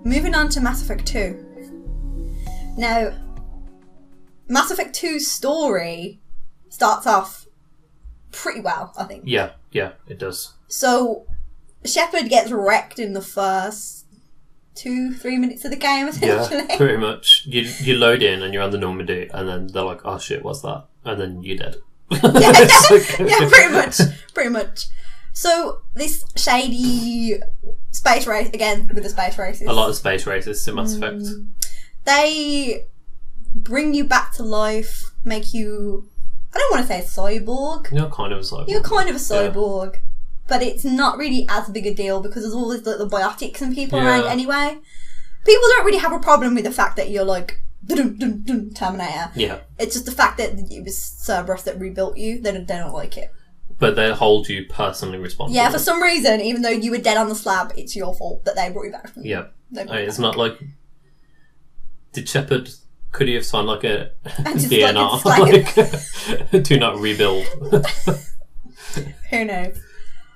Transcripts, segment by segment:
moving on to Mass Effect 2. Now, Mass Effect 2's story starts off pretty well, I think. Yeah, it does. So, Shepard gets wrecked in the first 2-3 minutes of the game, essentially. Yeah, pretty much. You load in and you're on the Normandy, and then they're like, oh shit, what's that? And then you're dead. Yeah, pretty much. So, this shady space race, again, with the space races. A lot of space races in Mass Effect. They bring you back to life, make you... I don't want to say a cyborg. You're kind of a cyborg. You're kind of a cyborg. Yeah. But it's not really as big a deal because there's all these little biotics and people around anyway. People don't really have a problem with the fact that you're like, Terminator. Yeah. It's just the fact that it was Cerberus that rebuilt you. They don't like it. But they hold you personally responsible. Yeah, for some reason, even though you were dead on the slab, it's your fault that they brought you back. Yeah. It's not like... Did Shepard... Could he have signed like a DNR? Like, do not rebuild. Who knows?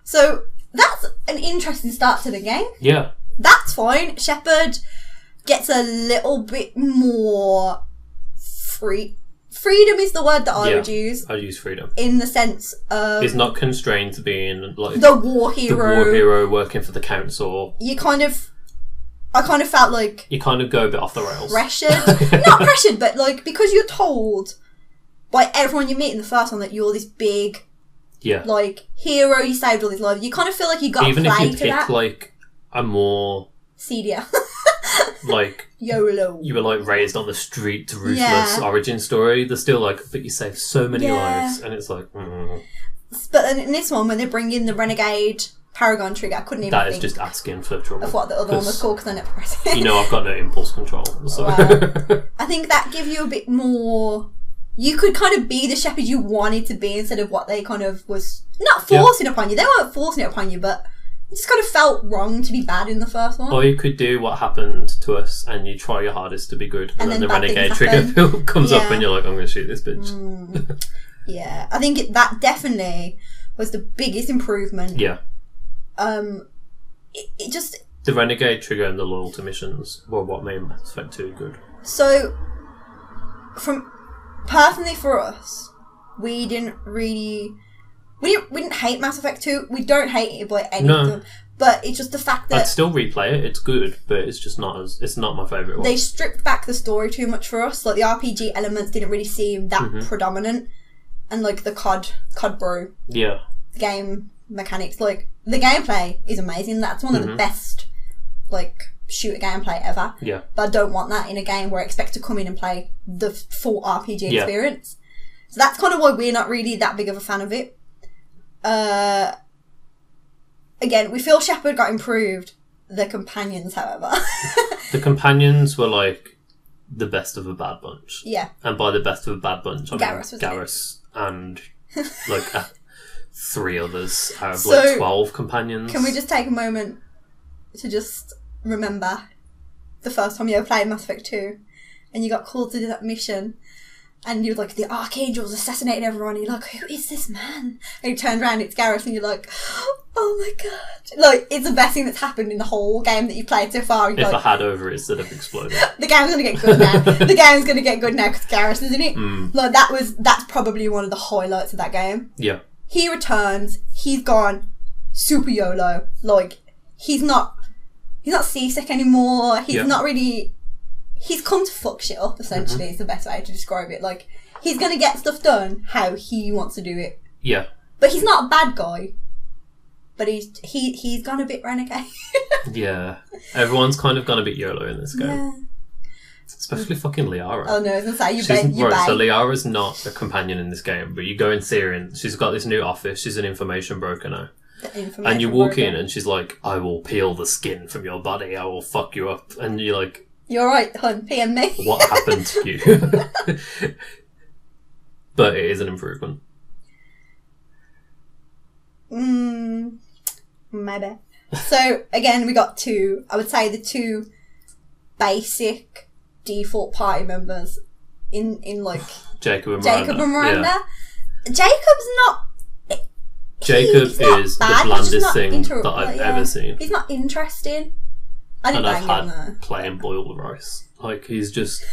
So, that's an interesting start to the game. Yeah. That's fine. Shepard gets a little bit more free. Freedom is the word that I would use. I'd use freedom. In the sense of... He's not constrained to being like... The war hero. The war hero working for the council. I kind of felt like... You kind of go a bit off the rails. Pressured. Not pressured, but like, because you're told by everyone you meet in the first one that you're this big... Yeah. Like, hero, you saved all these lives. You kind of feel like you got to play to that. Even if you pick, like, a more... Seedier. like... YOLO. You were, like, raised on the street to ruthless origin story. They're still like, but you saved so many lives. And it's like... But then in this one, when they bring in the Renegade... Paragon trigger, I couldn't even think. That is just asking for trouble. Of what the other one was called, because I never pressed it. You know I've got no impulse control, so... I think that gives you a bit more... You could kind of be the Shepard you wanted to be instead of what they kind of was... Not forcing upon you. They weren't forcing it upon you, but it just kind of felt wrong to be bad in the first one. Or you could do what happened to us and you try your hardest to be good, and then the Renegade trigger comes up and you're like, I'm going to shoot this bitch. Yeah, I think that definitely was the biggest improvement. Yeah. It just... The Renegade trigger and the loyalty missions were what made Mass Effect 2 good. So, personally for us, we didn't hate Mass Effect 2. We don't hate it by any of them. But it's just the fact that... I'd still replay it. It's good, but it's just not it's not my favourite one. They stripped back the story too much for us. Like, the RPG elements didn't really seem that predominant. And, like, the COD bro. Yeah. Game mechanics, like, the gameplay is amazing. That's one of the best, like, shooter gameplay ever. Yeah. But I don't want that in a game where I expect to come in and play the full RPG experience. So that's kind of why we're not really that big of a fan of it. Again, we feel Shepard got improved. The companions, however. The companions were, like, the best of a bad bunch. Yeah. And by the best of a bad bunch, I mean Garrus and, like... 3 others out of like 12 companions. Can we just take a moment to just remember the first time you ever played Mass Effect 2 and you got called to do that mission and you're like, the Archangel's assassinated everyone, and you're like, who is this man? And you turn around, it's Garrus, and you're like, oh my god. Like, it's the best thing that's happened in the whole game that you've played so far. If I had over it instead of exploded. The game's going to get good now. The game's going to get good now because Garrus, isn't it? Like, that's probably one of the highlights of that game. Yeah. He returns, he's gone super YOLO. Like, he's not seasick anymore. He's not really... He's come to fuck shit up, essentially, is the best way to describe it. Like, he's going to get stuff done how he wants to do it. Yeah. But he's not a bad guy. But he's gone a bit renegade. Yeah. Everyone's kind of gone a bit YOLO in this game. Yeah. Especially fucking Liara. Oh no, I was going to say, you Right, so Liara's not a companion in this game, but you go and see her and she's got this new office. She's an information broker now. And you walk in and she's like, I will peel the skin from your body. I will fuck you up. And you're like... You're right, hun. PM me. What happened to you? But it is an improvement. Maybe. So, again, we got I would say the 2 basic default party members in like... Jacob and Miranda. Yeah. Jacob's not... Jacob is the blandest thing that I've ever seen. He's not interesting. I didn't and I've bang him, had though. plain boiled rice. Like, he's just...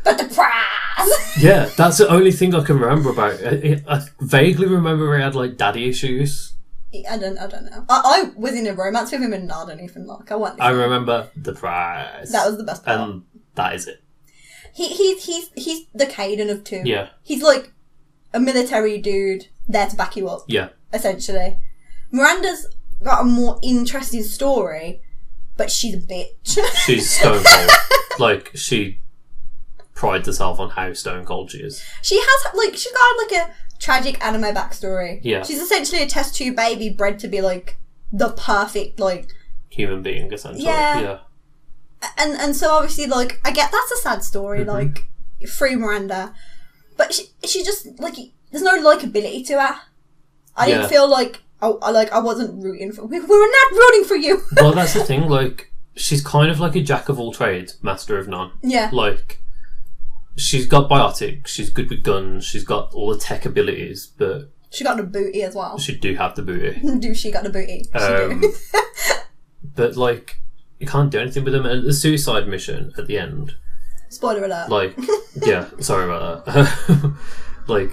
But the prize! Yeah, that's the only thing I can remember about it. I vaguely remember he had, like, daddy issues. I don't know. I was in a romance with him and I don't even like. I remember the prize. That was the best part. And that is it. He's the Caden of two. Yeah. He's like a military dude there to back you up. Yeah. Essentially. Miranda's got a more interesting story, but she's a bitch. She's stone cold. Like, she prides herself on how stone cold she is. She's got like a tragic anime backstory. Yeah. She's essentially a test tube baby bred to be like the perfect like human being, essentially. Yeah. And so obviously, like, I get that's a sad story, like, free Miranda, but she just like there's no likability to her. I didn't feel like I wasn't rooting for. We were not rooting for you. Well, that's the thing. Like, she's kind of like a jack of all trades, master of none. Yeah. Like, she's got biotic. She's good with guns. She's got all the tech abilities, but she got the booty as well. She do have the booty. Do she got the booty? She do. But like, you can't do anything with them. And the suicide mission at the end. Spoiler alert. Like, yeah, sorry about that. Like,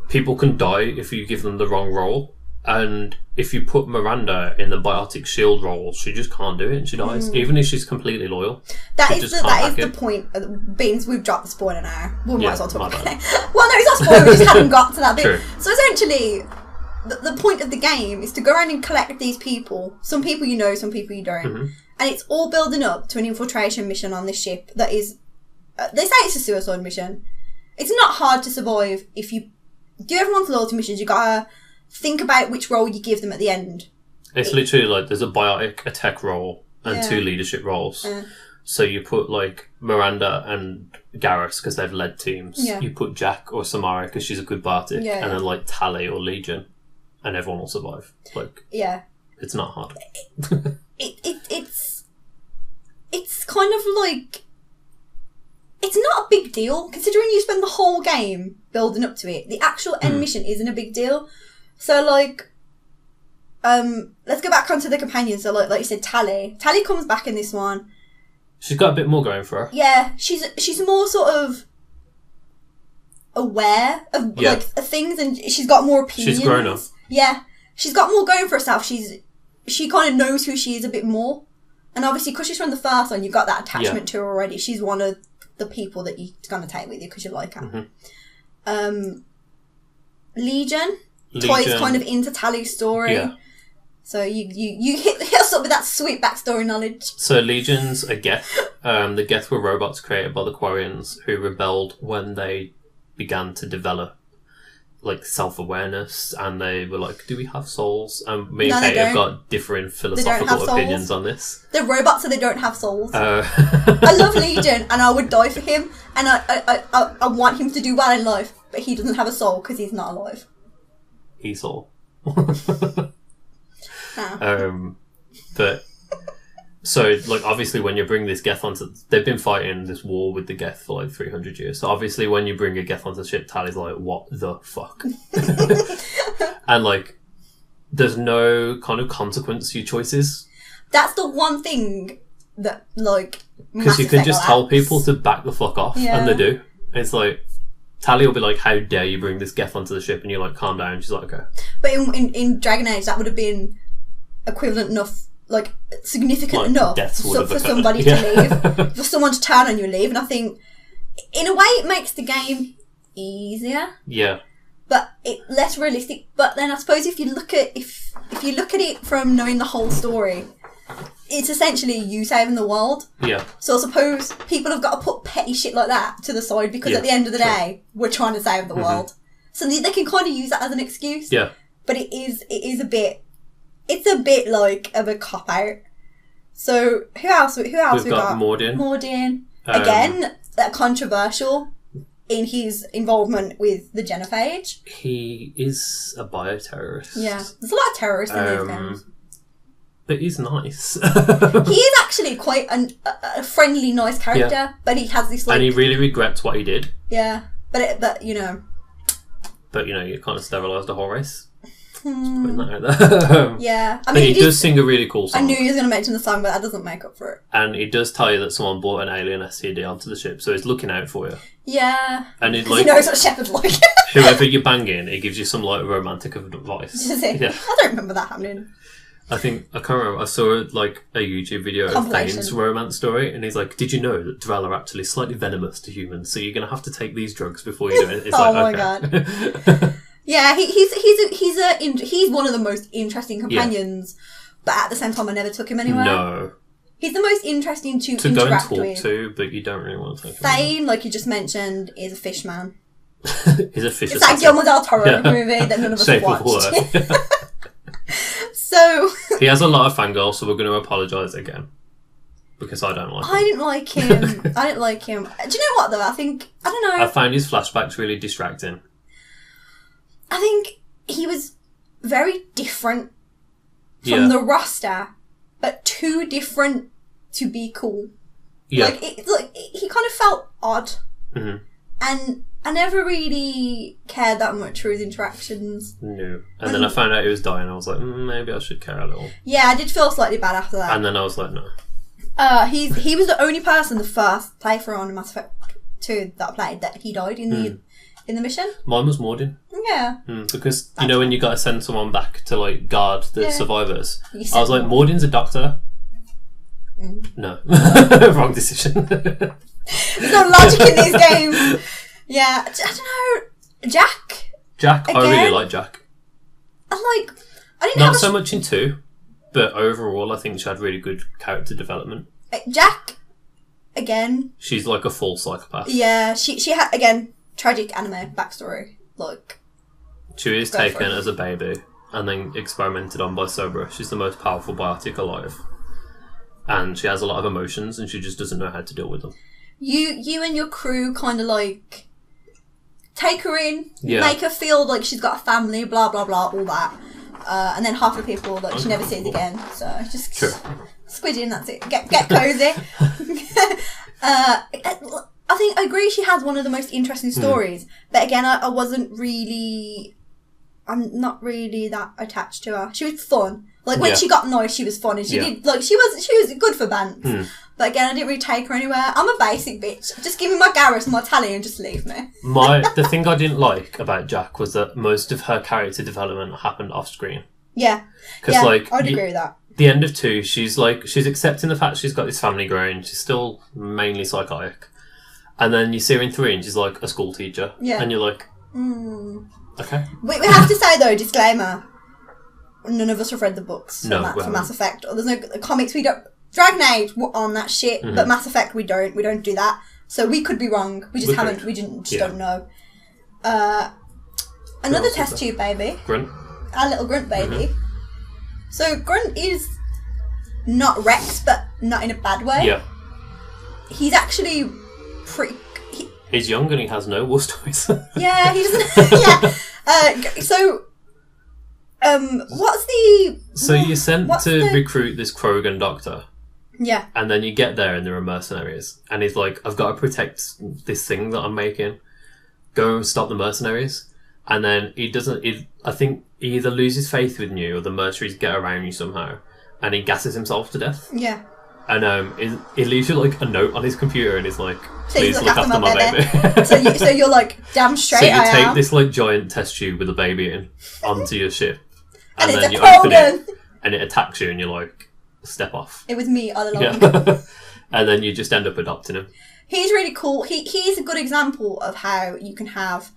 people can die if you give them the wrong role. And if you put Miranda in the biotic shield role, she just can't do it and she dies. Even if she's completely loyal. That is the point. Beans, we've dropped the spoiler now. We might as well talk about it. Well, no, it's not spoiler. We just haven't got to that bit. True. So essentially, the point of the game is to go around and collect these people. Some people you know, some people you don't. And it's all building up to an infiltration mission on this ship that is... they say it's a suicide mission. It's not hard to survive if you do everyone's loyalty missions. You gotta think about which role you give them at the end. It's literally like there's a biotic, a tech role, and 2 leadership roles. So you put like Miranda and Garrus because they've led teams. You put Jack or Samara because she's a good biotic, and then like Tally or Legion, and everyone will survive. Like, it's not hard. It's kind of like, it's not a big deal considering you spend the whole game building up to it. The actual end mission isn't a big deal. So like, let's go back onto the companions. So like you said, Tally comes back in this one. She's got a bit more going for her. Yeah, she's more sort of aware of like things, and she's got more opinions. She's grown up. Yeah, she's got more going for herself. She kind of knows who she is a bit more, and obviously because she's from the first one, you've got that attachment to her already. She's one of the people that you're gonna take with you because you like her. Legion. Toy's kind of into Tally's story. Yeah. So you hit us up with that sweet backstory knowledge. So Legion's a Geth. The Geth were robots created by the Quarians who rebelled when they began to develop like self-awareness, and they were like, do we have souls? And me and Kate have got different philosophical opinions on this. They're robots, so they don't have souls. I love Legion and I would die for him, and I want him to do well in life, but he doesn't have a soul because he's not alive. He's all. But so like obviously when you bring this Geth onto, they've been fighting this war with the Geth for like 300 years. So obviously when you bring a Geth onto the ship, Tally's like, what the fuck? And like, there's no kind of consequence to your choices. That's the one thing that like, because you can just tell people to back the fuck off, and they do. It's like, Tally will be like, how dare you bring this Geth onto the ship, and you're like, calm down. She's like, okay. But in Dragon Age, that would have been equivalent enough, like significant like enough for somebody to leave, for someone to turn on you and leave. And I think in a way it makes the game easier. Yeah. But less realistic. But then I suppose if you look at it from knowing the whole story, it's essentially you saving the world. Yeah. So I suppose people have got to put petty shit like that to the side because at the end of the day, we're trying to save the world. So they can kind of use that as an excuse. Yeah. But it is a bit, it's a bit like of a cop out. So who else we got? Mordin. Again, that controversial in his involvement with the genophage. He is a bioterrorist. Yeah. There's a lot of terrorists in these games. But he's nice. He is actually quite a friendly, nice character, but he has this like... And he really regrets what he did. Yeah, but you know... But, you know, you kind of sterilised the whole race. Putting that out there. Yeah. I mean, he does sing a really cool song. I knew he was going to mention the song, but that doesn't make up for it. And he does tell you that someone brought an alien STD onto the ship, so he's looking out for you. Yeah. And he knows what Shepard's like. whoever you bang in, he gives you some like romantic advice. Does he? Yeah. I don't remember that happening. I can't remember. I saw like a YouTube video of Thane's romance story, and he's like, "Did you know that Drell are actually slightly venomous to humans? So you're gonna have to take these drugs before you do it." It's my god! Yeah, he's one of the most interesting companions, but at the same time, I never took him anywhere. No, he's the most interesting to go interact and talk with. to, but you don't really want to take him. Thane, like you just mentioned, is a fish man. He's a fish. It's that Guillermo del Toro movie that none of us have watched. So he has a lot of fangirls, so we're going to apologise again because I don't like him. I didn't like him. Do you know what though? I don't know. I found his flashbacks really distracting. I think he was very different from the roster, but too different to be cool. Yeah. Like he kind of felt odd, and I never really cared that much for his interactions. No. And then I found out he was dying. I was like, maybe I should care a little. Yeah, I did feel slightly bad after that. And then I was like, no. He was the only person the first playthrough on Mass Effect 2 that I played that he died in the mission. Mine was Mordin. Yeah. Because you know when you got to send someone back to like guard the survivors, I was like, Mordin's a doctor. No, wrong decision. There's no logic in these games. Yeah, I don't know. Jack. I really like Jack. I didn't not so much in 2, but overall I think she had really good character development. Jack, again. She's like a full psychopath. Yeah, she had again tragic anime backstory. Like she was taken as a baby and then experimented on by Sobra. She's the most powerful biotic alive, and she has a lot of emotions, and she just doesn't know how to deal with them. You and your crew kind of like take her in, make her feel like she's got a family, blah blah blah, all that, and then half the people like she never sees again. So just squid in, that's it. Get cozy. I think I agree. She has one of the most interesting stories, but again, I'm not really that attached to her. She was fun. Like when she got nice, she was fun, and she did like she was good for bands. But again, I didn't really take her anywhere. I'm a basic bitch. Just give me my Garrus and my Tally and just leave me. The thing I didn't like about Jack was that most of her character development happened off screen. Yeah. Because like I'd agree with that. The end of 2, she's accepting the fact she's got this family growing. She's still mainly psychotic. And then you see her in 3 and she's like a school teacher. Yeah. And you're like, okay. We have to say though, disclaimer, none of us have read the books for Mass Effect. Or there's no comics, we don't. Dragon Age on that shit, but Mass Effect we don't do that. So we could be wrong. We just don't know. Another test tube baby. Grunt. Our little Grunt baby. So Grunt is not Rex, but not in a bad way. Yeah. He's actually pretty... He's young and he has no war stories. Yeah, he doesn't... yeah. What's the... So you're sent to recruit this Krogan doctor. Yeah. And then you get there and there are mercenaries. And he's like, I've got to protect this thing that I'm making. Go and stop the mercenaries. And then I think he either loses faith with you or the mercenaries get around you somehow. And he gasses himself to death. Yeah. And he leaves you like a note on his computer and he's like, please look after my baby. so you're like, damn straight I am. So you take this like giant test tube with a baby in onto your ship. And then you open it and it attacks you and you're like, step off. It was me all along. Yeah. And then you just end up adopting him. He's really cool. He's a good example of how you can have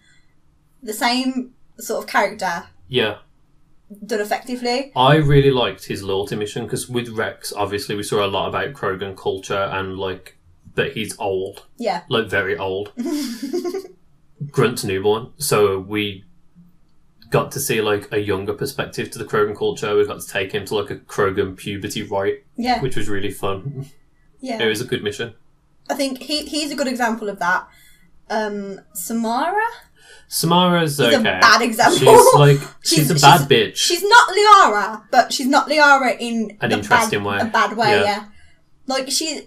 the same sort of character done effectively. I really liked his loyalty mission because with Rex, obviously we saw a lot about Krogan culture and like that he's old. Yeah. Like very old. Grunt's newborn. So we got to see like a younger perspective to the Krogan culture. We got to take him to like a Krogan puberty rite, which was really fun. Yeah, it was a good mission. I think he's a good example of that. Samara's okay. A bad example. She's a bad bitch. She's not Liara, but she's not Liara in an interesting way. A bad way, yeah. Like she's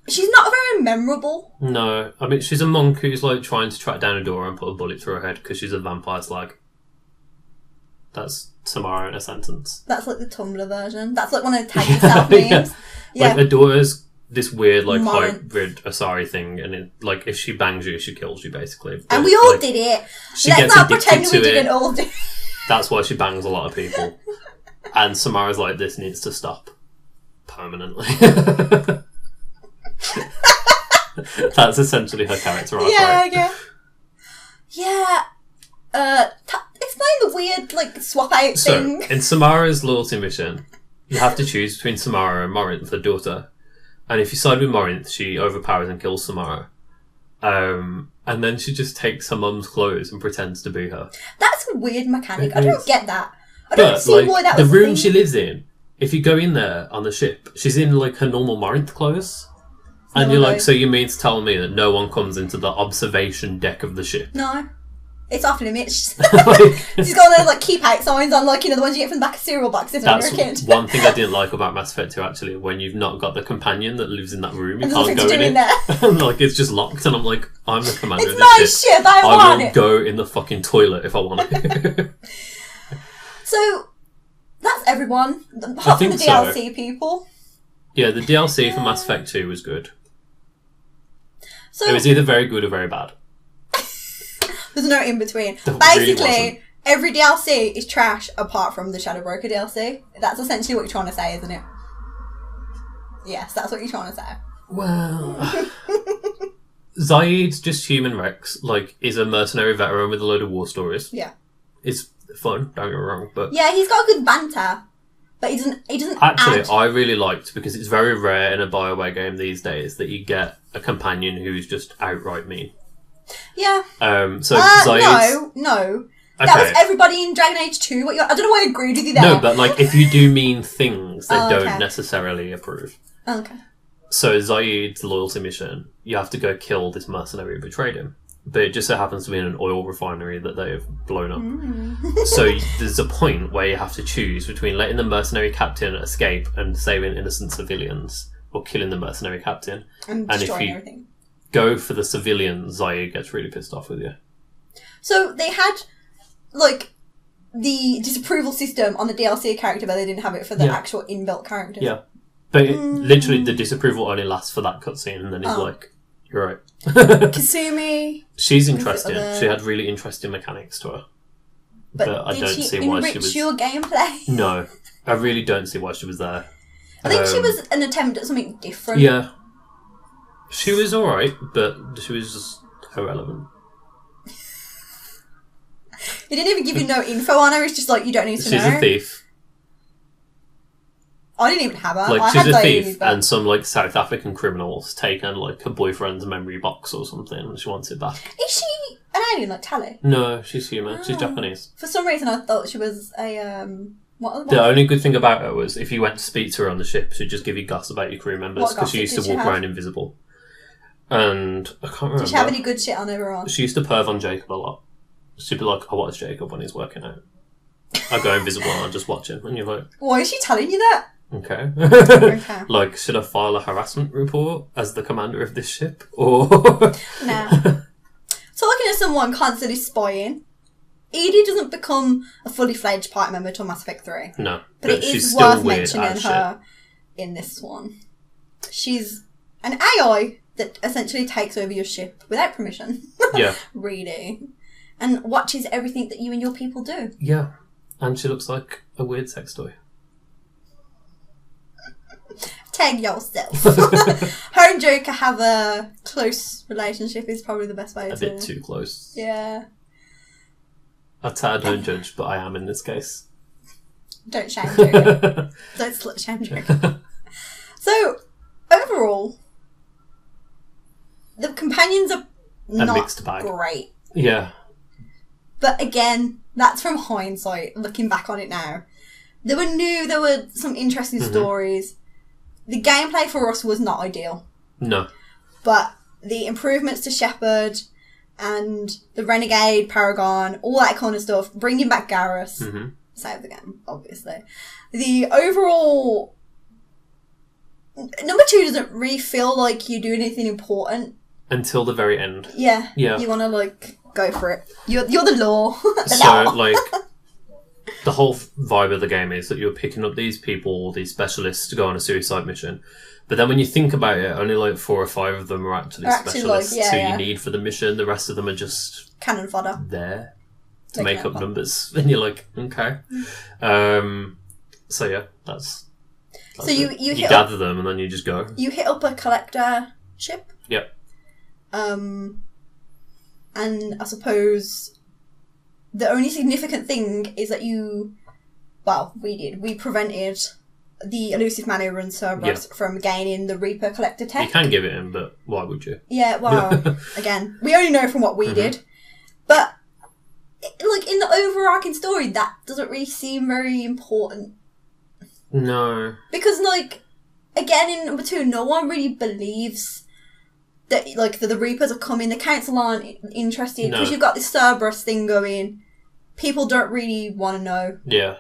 not very memorable. No, I mean she's a monk who's like trying to track down a door and put a bullet through her head because she's a vampire slag. That's Samara in a sentence. That's like the Tumblr version. That's like one of the tag yourself memes. Yeah. Like, Adora's this weird, like, Morinth. hybrid Asari thing, and it, like, if she bangs you, she kills you, basically. But, and we all like, did it. She Let's gets not addicted pretend to we it. didn't all do it. That's why she bangs a lot of people. And Samara's like, this needs to stop. Permanently. That's essentially her character arc, right? Yeah. Explain the weird, like, swap out thing. So, in Samara's loyalty mission, you have to choose between Samara and Morinth, the daughter. And if you side with Morinth, she overpowers and kills Samara. And then she just takes her mum's clothes and pretends to be her. That's a weird mechanic. I don't get that. I don't see why that the was room she lives in, if you go in there on the ship, she's in, like, her normal Morinth clothes. And you're like, so you mean to tell me that no one comes into the observation deck of the ship? No. It's off limits. She's got those, like, keep out signs on, like, you know, the ones you get from the back of cereal boxes when you're a kid. That's one thing I didn't like about Mass Effect 2, actually. When you've not got the companion that lives in that room, you can't go in it. Like, it's just locked, and I'm like, I'm the commander of this ship. I want it. I will go in the fucking toilet if I want it. So, that's everyone. Apart from the DLC people. Yeah, the DLC for Mass Effect 2 was good. So, it was either very good or very bad. There's no in between. Basically, really every DLC is trash apart from the Shadow Broker DLC. That's essentially what you're trying to say, isn't it? Yes, that's what you're trying to say. Well, Zaid's just human Rex, like, is a mercenary veteran with a load of war stories. Yeah. It's fun, don't get me wrong, but... Yeah, he's got good banter, but he doesn't Actually, I really liked, because it's very rare in a Bioware game these days that you get a companion who's just outright mean. Yeah. So Zaid's... No. Okay. That was everybody in Dragon Age 2. I don't know why I agreed with you there. No, but, like, if you do mean things, they don't necessarily approve. Okay. So Zaid's loyalty mission, you have to go kill this mercenary who betrayed him. But it just so happens to be in an oil refinery that they've blown up. So there's a point where you have to choose between letting the mercenary captain escape and saving innocent civilians, or killing the mercenary captain. And destroying everything. Go for the civilians, Zaid gets really pissed off with you. So they had, like, the disapproval system on the DLC character, but they didn't have it for the actual inbuilt character. Yeah. But literally, the disapproval only lasts for that cutscene, and then he's like, you're right. Kasumi. She's interesting. She had really interesting mechanics to her. But I don't see why she was... your gameplay? No. I really don't see why she was there. I think she was an attempt at something different. Yeah. She was alright, but she was just irrelevant. He didn't even give you no info on her, it's just like, you don't need to know. She's a thief. I didn't even have her. Like, she's a thief, and some, like, South African criminals taken, like, her boyfriend's memory box or something, and she wants it back. Is she an alien, like Tally? No, she's human. She's Japanese. For some reason, I thought she was a, The only good thing about her was, if you went to speak to her on the ship, she'd just give you goss about your crew members, because she used to walk around invisible. And I can't remember. Did she have any good shit on everyone? She used to perv on Jacob a lot. She'd be like, I watch Jacob when he's working out. I go invisible and I just watch him. And you're like... Why is she telling you that? Okay. Okay. Like, should I file a harassment report as the commander of this ship? Or... Nah. Talking to someone constantly spying, Edie doesn't become a fully fledged party member till Mass Effect 3. No. But it is worth mentioning her in this one. She's an AI that essentially takes over your ship without permission. Yeah. Really. And watches everything that you and your people do. Yeah. And she looks like a weird sex toy. Tag yourself. Her and Joker have a close relationship is probably the best way to... A bit too close. Yeah. I'd say I don't judge, but I am in this case. Don't shame Joker. Don't slut shame Joker. So, overall, the companions are not mixed bag. Great. Yeah. But again, that's from hindsight, looking back on it now. There were some interesting stories. The gameplay for us was not ideal. No. But the improvements to Shepard and the Renegade, Paragon, all that kind of stuff, bringing back Garrus, save the game, obviously. The overall... Number 2 doesn't really feel like you do anything important. Until the very end. Yeah. Yeah. You want to, like... Go for it. You're the law. So, like, the whole vibe of the game is that you're picking up these people, these specialists, to go on a suicide mission. But then when you think about it, only like 4 or 5 of them are actually specialists who you need for the mission. The rest of them are just cannon fodder there to make up numbers. And you're like, okay. So yeah, that's so you gather them and then you just go. You hit up a collector ship. Yep. And I suppose the only significant thing is that we prevented the elusive man who runs Cerberus from gaining the Reaper collector tech. You can give it him, but why would you? Yeah, well, again, we only know from what we did. But, like, in the overarching story, that doesn't really seem very important. No. Because, like, again, in number 2, no one really believes that, like, the Reapers are coming. The Council aren't interested. Because you've got this Cerberus thing going. People don't really want to know. Yeah.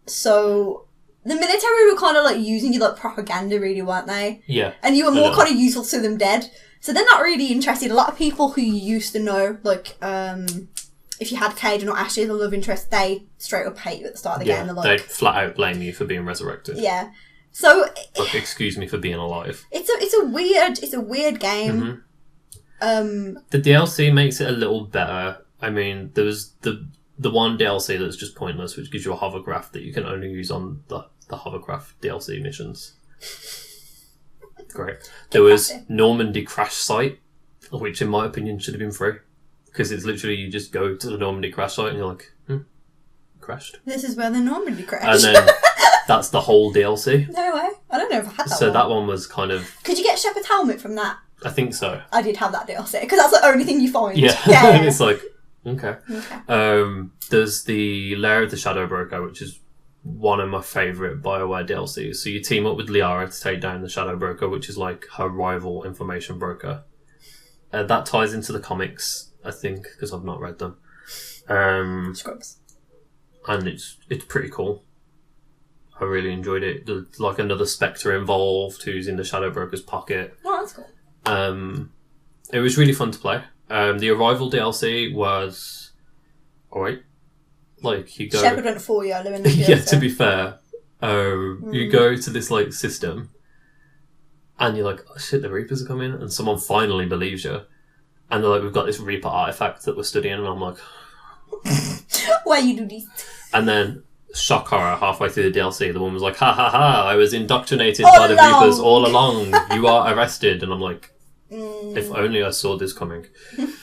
So, the military were kind of, like, using you, like, propaganda, really, weren't they? Yeah. And you were more kind of useful to them dead. So they're not really interested. A lot of people who you used to know, like, if you had Cade or Ashley as a love interest, they straight up hate you at the start of the game. They're like, they'd flat out blame you for being resurrected. Yeah. So... Like, excuse me for being alive. It's a weird game. The DLC makes it a little better. I mean, there was the one DLC that's just pointless, which gives you a hovercraft that you can only use on the hovercraft DLC missions. Great. There was Normandy Crash Site, which in my opinion should have been free. Because it's literally, you just go to the Normandy Crash Site and you're like, crashed. This is where the Normandy crashed. And then that's the whole DLC. No way. I don't know if I had that one. So that one was kind of... Could you get Shepard's helmet from that? I think so. I did have that DLC, because that's the only thing you find. Yeah. Yeah. It's like, okay. There's the Lair of the Shadow Broker, which is one of my favourite Bioware DLCs. So you team up with Liara to take down the Shadow Broker, which is like her rival information broker. That ties into the comics, I think, because I've not read them. Scrubs. And it's pretty cool. I really enjoyed it. There's like another Spectre involved who's in the Shadow Broker's pocket. Oh, that's cool. It was really fun to play. The Arrival DLC was alright. Like, you go... Shepard went for YOLO in the DLC. Yeah, to be fair. You go to this, like, system and you're like, oh shit, the Reapers are coming, and someone finally believes you. And they're like, we've got this Reaper artifact that we're studying, and I'm like... Why you do this? And then, shock horror, halfway through the DLC, the woman was like, ha ha ha, I was indoctrinated by the Reapers all along. You are arrested. And I'm like, if only I saw this coming.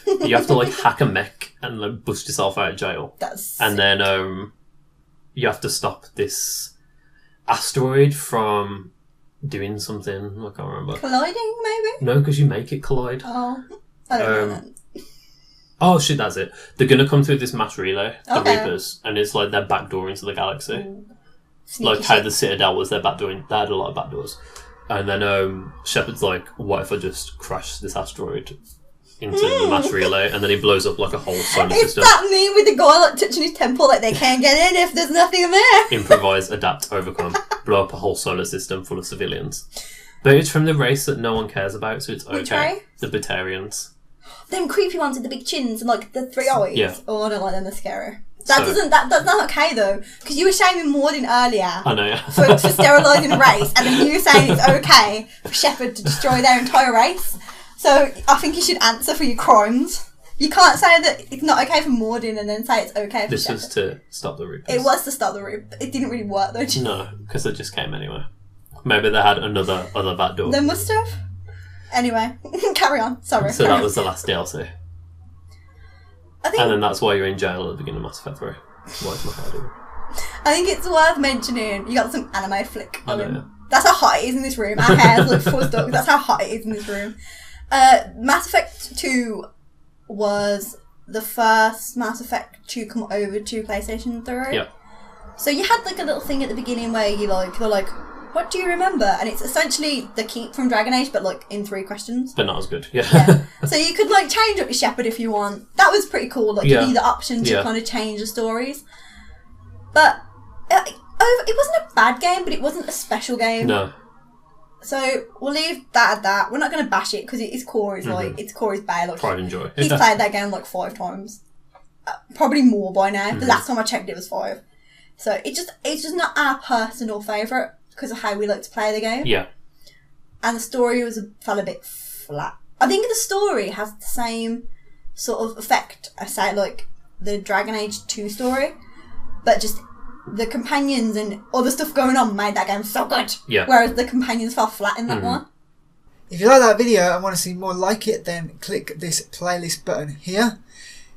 You have to, like, hack a mech and, like, bust yourself out of jail. And then you have to stop this asteroid from doing something. I can't remember. Colliding, maybe? No, because you make it collide. Oh, I don't know then. Oh shit, that's it. They're going to come through this mass relay, the Reapers, and it's like their back door into the galaxy. Like how the Citadel was their back door. They had a lot of back doors. And then Shepard's like, what if I just crash this asteroid into the mass relay? And then he blows up like a whole solar system. It's that meme with the guy like touching his temple, like they can't get in if there's nothing there. Improvise, adapt, overcome. Blow up a whole solar system full of civilians. But it's from the race that no one cares about, so it's okay. Which race? The Batarians. Them creepy ones with the big chins and like the 3 eyes. Yeah. Oh, I don't like them. They're scary. That's not okay though, because you were shaming Morden earlier. I know, yeah. for sterilising a race, and then you were saying it's okay for Shepard to destroy their entire race. So I think you should answer for your crimes. You can't say that it's not okay for Morden and then say it's okay for This Shepard. was to stop the Reapers. It was to stop the Reapers. It didn't really work though. No, because it just came anyway. Maybe they had other back door. They must have. Anyway, carry on. Sorry. So that was the last DLC. And then that's why you're in jail at the beginning of Mass Effect 3. Why is my hair doing? I think it's worth mentioning, you got some anime flick I know, going. yeah. That's how hot it is in this room. Our hair's like fuzzed up. That's how hot it is in this room. Mass Effect 2 was the first Mass Effect to come over to PlayStation 3. Yep. So you had like a little thing at the beginning where you're like, what do you remember? And it's essentially the keep from Dragon Age, but like in 3 questions. But not as good, yeah. So you could like change up your Shepard if you want. That was pretty cool. Like give you the option to kind of change the stories. But it wasn't a bad game, but it wasn't a special game. No. So we'll leave that at that. We're not going to bash it because its core is like its core is Bae. Like, Pride and joy. He's played that game like 5 times, probably more by now. The last time I checked, it was 5. So it's just not our personal favourite because of how we like to play the game. Yeah. And the story fell a bit flat. I think the story has the same sort of effect as, say, like, the Dragon Age 2 story, but just the companions and other stuff going on made that game so good. Yeah. Whereas the companions fell flat in that one. If you like that video and want to see more like it, then click this playlist button here.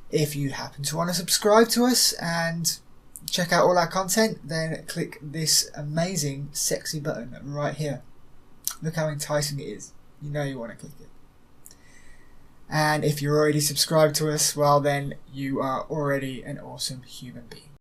If you happen to want to subscribe to us and check out all our content, then click this amazing, sexy button right here. Look how enticing it is. You know you want to click it. And if you're already subscribed to us, well then you are already an awesome human being.